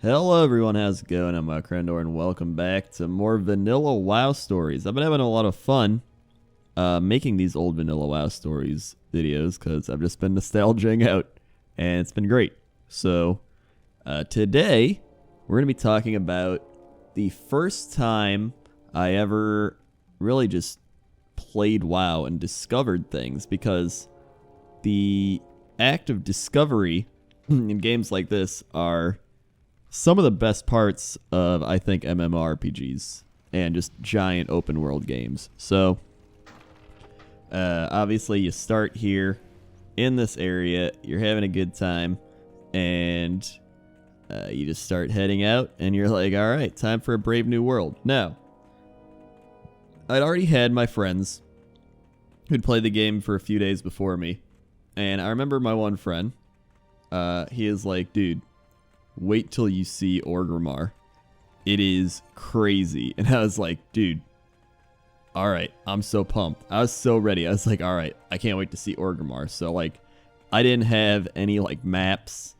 Hello everyone, how's it going? I'm WoWcrendor and welcome back to more vanilla WoW stories. I've been having a lot of fun making these old vanilla WoW stories videos because I've just been nostalging out and it's been great. So today we're going to be talking about the first time I ever really just played WoW and discovered things, because the act of discovery in games like this are some of the best parts of, I think, MMORPGs and just giant open world games. So, obviously you start here in this area, you're having a good time, and you just start heading out, and you're like, alright, time for a brave new world. Now, I'd already had my friends who'd played the game for a few days before me, and I remember my one friend, he is like, dude, wait till you see Orgrimmar. It is crazy. And I was like, dude, alright, I'm so pumped. I was so ready. I was like, alright, I can't wait to see Orgrimmar. So, like, I didn't have any, like, maps.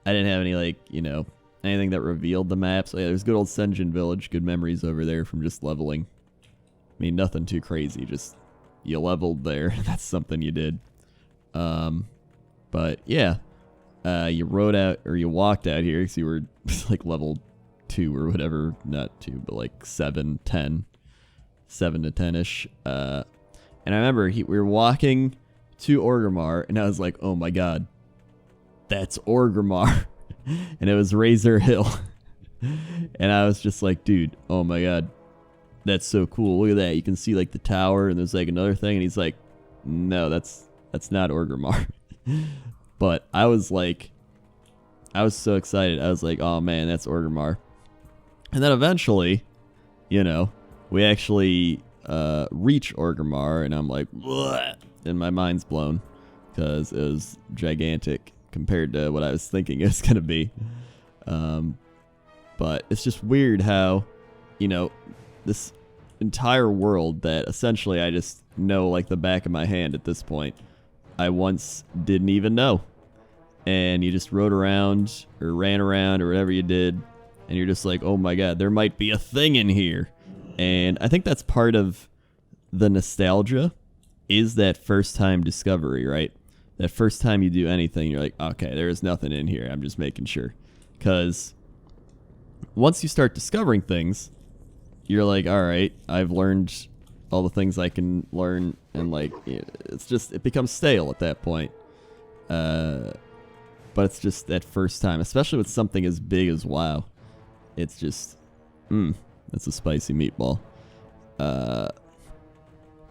I didn't have any, like, you know, anything that revealed the maps. So, yeah, there's good old Sen'jin Village. Good memories over there from just leveling. I mean, nothing too crazy. Just, you leveled there. That's something you did. But, yeah. You rode out, or you walked out here, because you were like level 2 or whatever, not 2, but like 7 to 10-ish. And I remember we were walking to Orgrimmar, and I was like, oh my god, that's Orgrimmar. And it was Razor Hill. And I was just like, dude, oh my god, that's so cool. Look at that. You can see like the tower, and there's like another thing, and he's like, no, that's not Orgrimmar. But I was so excited. I was like, oh man, that's Orgrimmar. And then eventually, you know, we actually reach Orgrimmar, and I'm like, bleh, and my mind's blown because it was gigantic compared to what I was thinking it was going to be. But it's just weird how, you know, this entire world that essentially I just know like the back of my hand at this point, I once didn't even know. And you just rode around or ran around or whatever you did, and you're just like, oh my god, there might be a thing in here. And I think that's part of the nostalgia, is that first time discovery, right? That first time you do anything, you're like, okay, there is nothing in here, I'm just making sure. Because once you start discovering things, you're like, alright, I've learned all the things I can learn, and like, it's just, it becomes stale at that point. But it's just that first time, especially with something as big as WoW. It's just, that's a spicy meatball.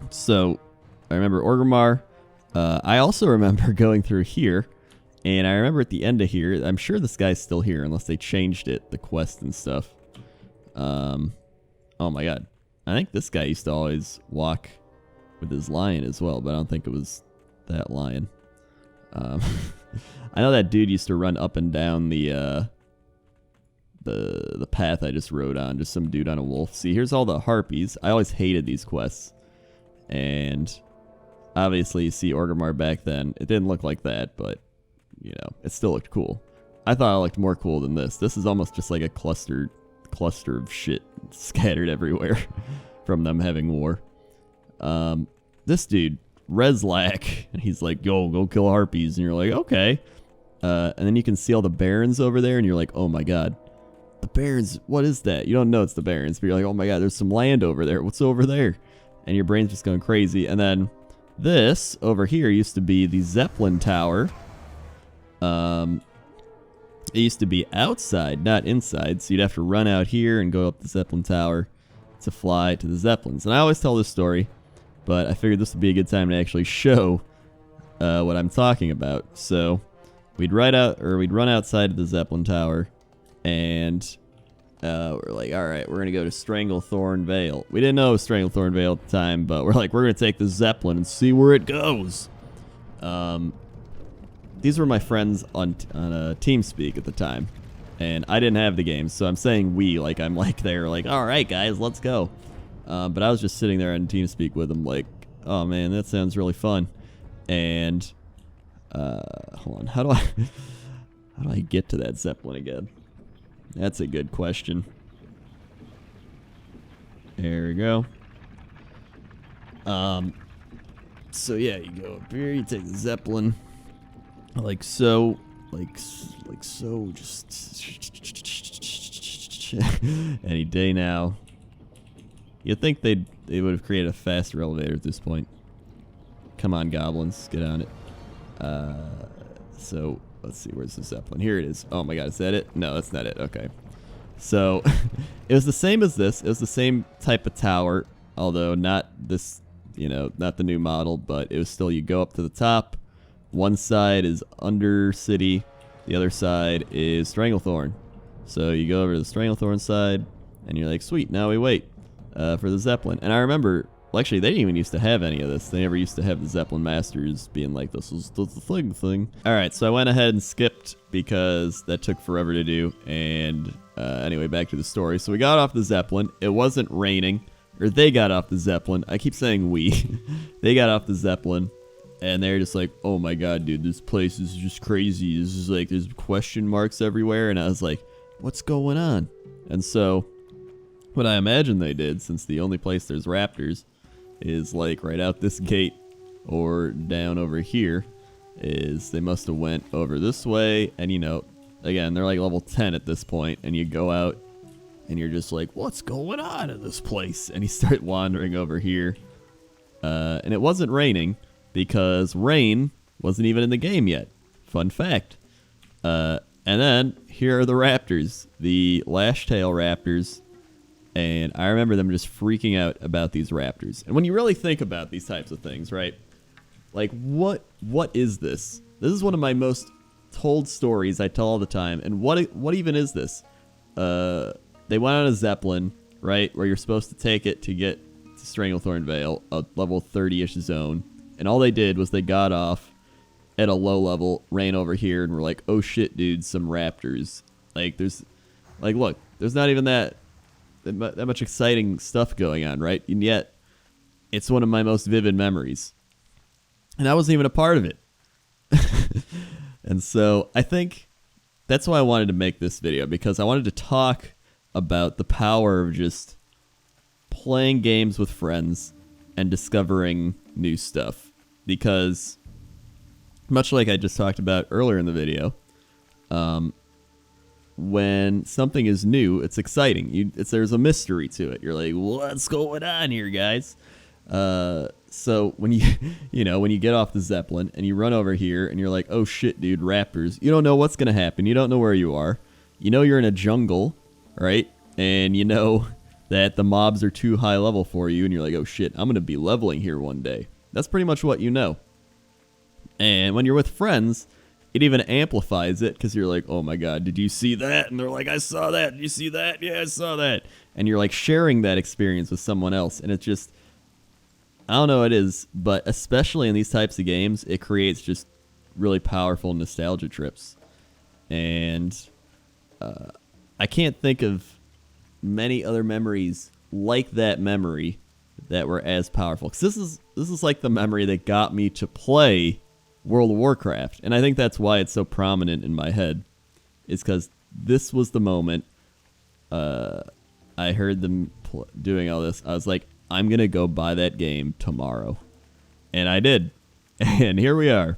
So, I remember Orgrimmar. I also remember going through here, and I remember at the end of here, I'm sure this guy's still here, unless they changed it, the quest and stuff. Oh my god. I think this guy used to always walk with his lion as well, but I don't think it was that lion. I know that dude used to run up and down the path I just rode on, just some dude on a wolf. See, here's all the harpies. I always hated these quests. And obviously you see Orgrimmar back then. It didn't look like that, but you know, it still looked cool. I thought it looked more cool than this. This is almost just like a cluster of shit scattered everywhere from them having war. This dude, Reslak, and he's like, yo, go kill harpies, and you're like, okay. And then you can see all the barons over there, and you're like, oh my god, the barons, what is that? You don't know it's the barons, but you're like, oh my god, there's some land over there, what's over there? And your brain's just going crazy. And then this over here used to be the Zeppelin Tower. It used to be outside, not inside, so you'd have to run out here and go up the Zeppelin Tower to fly to the Zeppelins. And I always tell this story, but I figured this would be a good time to actually show what I'm talking about. So we'd run outside of the Zeppelin Tower, and we're like, all right, we're gonna go to Stranglethorn Vale. We didn't know it was Stranglethorn Vale at the time, but we're like, we're gonna take the Zeppelin and see where it goes. These were my friends on TeamSpeak at the time, and I didn't have the game, so I'm saying we, like I'm like there, like, all right, guys, let's go. But I was just sitting there on TeamSpeak with them, like, oh man, that sounds really fun. And hold on, how do I get to that Zeppelin again? That's a good question. There we go. So yeah, you go up here, you take the Zeppelin, like so, like so, just any day now. You'd think they would have created a faster elevator at this point. Come on, goblins, get on it. So let's see, where's the Zeppelin? Here it is. Oh my god, is that it? No, that's not it. Okay. So it was the same as this. It was the same type of tower, although not this, you know, not the new model, but it was still, you go up to the top. One side is Undercity, the other side is Stranglethorn. So you go over to the Stranglethorn side, and you're like, sweet, now we wait for the Zeppelin. And I remember, well, actually, they didn't even used to have any of this. They never used to have the Zeppelin Masters being like, this is the thing. All right, so I went ahead and skipped because that took forever to do. And anyway, back to the story. So we got off the Zeppelin. It wasn't raining. Or they got off the Zeppelin. I keep saying we. They got off the Zeppelin. And they're just like, oh my god, dude, this place is just crazy. This is like, there's question marks everywhere. And I was like, what's going on? And so what I imagine they did, since the only place there's raptors is like right out this gate or down over here, is they must have went over this way. And you know, again, they're like level 10 at this point, and you go out and you're just like, what's going on in this place? And you start wandering over here. And it wasn't raining because rain wasn't even in the game yet. Fun fact. And then here are the raptors, the Lashtail raptors. And I remember them just freaking out about these raptors. And when you really think about these types of things, right? Like, what is this? This is one of my most told stories I tell all the time. And what even is this? They went on a Zeppelin, right? Where you're supposed to take it to get to Stranglethorn Vale, a level 30-ish zone. And all they did was they got off at a low level, ran over here, and were like, oh shit, dude, some raptors. Like, there's, like, look, there's not even that much exciting stuff going on, right? And yet, it's one of my most vivid memories. And I wasn't even a part of it. And so, I think that's why I wanted to make this video, because I wanted to talk about the power of just playing games with friends and discovering new stuff. Because, much like I just talked about earlier in the video, when something is new, it's exciting. There's a mystery to it. You're like, what's going on here, guys? So when when you get off the Zeppelin and you run over here and you're like, oh shit, dude, raptors. You don't know what's gonna happen. You don't know where you are. You know you're in a jungle, right? And you know that the mobs are too high level for you, and you're like, oh shit, I'm gonna be leveling here one day. That's pretty much what you know. And when you're with friends, it even amplifies it, because you're like, oh my god, did you see that? And they're like, I saw that. Did you see that? Yeah, I saw that. And you're like sharing that experience with someone else. And it's just, I don't know what it is, but especially in these types of games, it creates just really powerful nostalgia trips. And I can't think of many other memories like that memory that were as powerful. Because this is like the memory that got me to play World of Warcraft. And I think that's why it's so prominent in my head. Is because this was the moment I heard them doing all this. I was like, I'm going to go buy that game tomorrow. And I did. And here we are.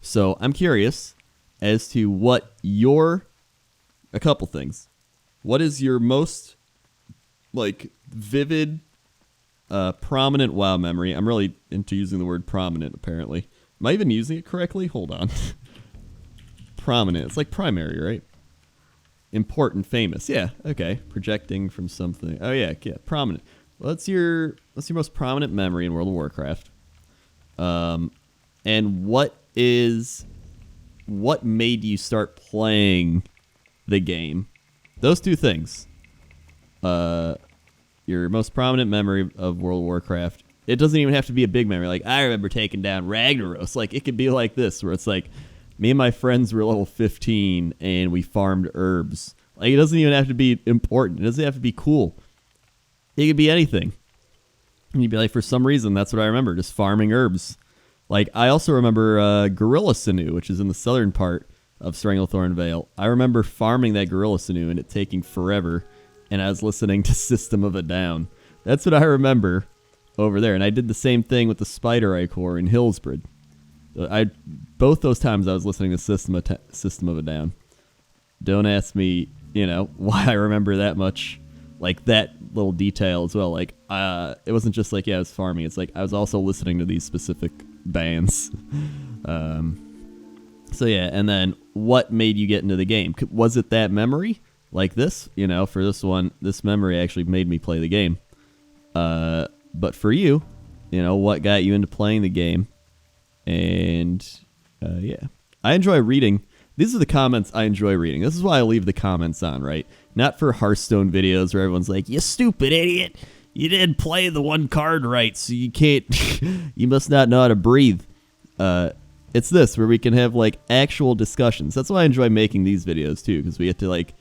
So I'm curious as to what a couple things. What is your most, like, vivid, prominent WoW memory? I'm really into using the word prominent, apparently. Am I even using it correctly? Hold on. Prominent. It's like primary, right? Important, famous. Yeah, okay. Projecting from something. Oh, yeah, prominent. Well, what's your most prominent memory in World of Warcraft? And what made you start playing the game? Those two things. Your most prominent memory of World of Warcraft. It doesn't even have to be a big memory. Like, I remember taking down Ragnaros. Like, it could be like this, where it's like, me and my friends were level 15, and we farmed herbs. Like, it doesn't even have to be important. It doesn't have to be cool. It could be anything. And you'd be like, for some reason, that's what I remember, just farming herbs. Like, I also remember Gorilla Sanu, which is in the southern part of Stranglethorn Vale. I remember farming that Gorilla Sinew and it taking forever, and I was listening to System of a Down. That's what I remember over there. And I did the same thing with the Spider Ichor in Hillsbred. Both those times I was listening to System of a Down. Don't ask me, why I remember that much, like that little detail as well. Like, it wasn't just like, I was farming. It's like I was also listening to these specific bands. So yeah, and then what made you get into the game? Was it that memory like this? For this one, this memory actually made me play the game. But for you, what got you into playing the game? And yeah, I enjoy reading. These are the comments I enjoy reading. This is why I leave the comments on, right? Not for Hearthstone videos where everyone's like, "You stupid idiot, you didn't play the one card right, so you can't, you must not know how to breathe." It's this, where we can have, like, actual discussions. That's why I enjoy making these videos, too, because we get to, like,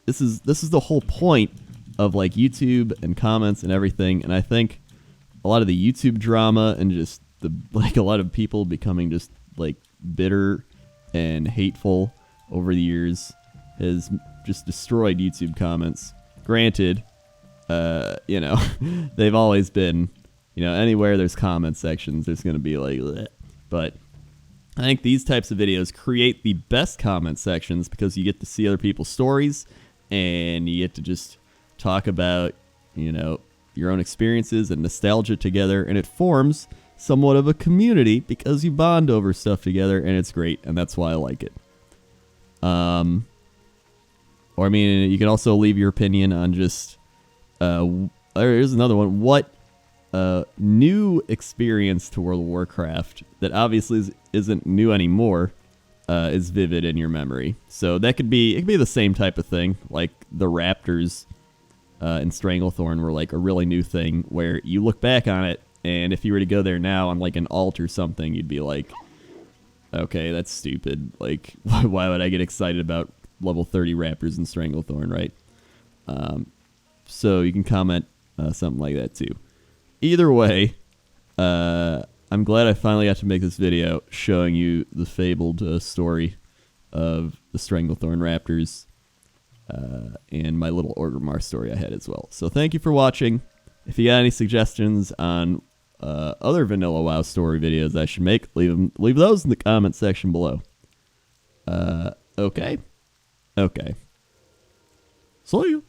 this is the whole point of, like, YouTube and comments and everything, and I think a lot of the YouTube drama and just, a lot of people becoming just, like, bitter and hateful over the years has just destroyed YouTube comments. Granted, they've always been, anywhere there's comment sections, there's going to be, like, bleh. But I think these types of videos create the best comment sections because you get to see other people's stories and you get to just talk about, your own experiences and nostalgia together, and it forms somewhat of a community because you bond over stuff together, and it's great, and that's why I like it. Or, you can also leave your opinion on just, here's another one. What new experience to World of Warcraft that obviously isn't new anymore is vivid in your memory? So that could be the same type of thing, like the Raptors in Stranglethorn were like a really new thing where you look back on it, and if you were to go there now on like an alt or something, you'd be like, okay, that's stupid. Like, why would I get excited about level 30 Raptors in Stranglethorn, right? So you can comment something like that too. Either way, I'm glad I finally got to make this video showing you the fabled story of the Stranglethorn Raptors and my little Orgrimmar story I had as well. So thank you for watching. If you got any suggestions on other vanilla WoW story videos I should make, leave those in the comment section below. Okay. See you.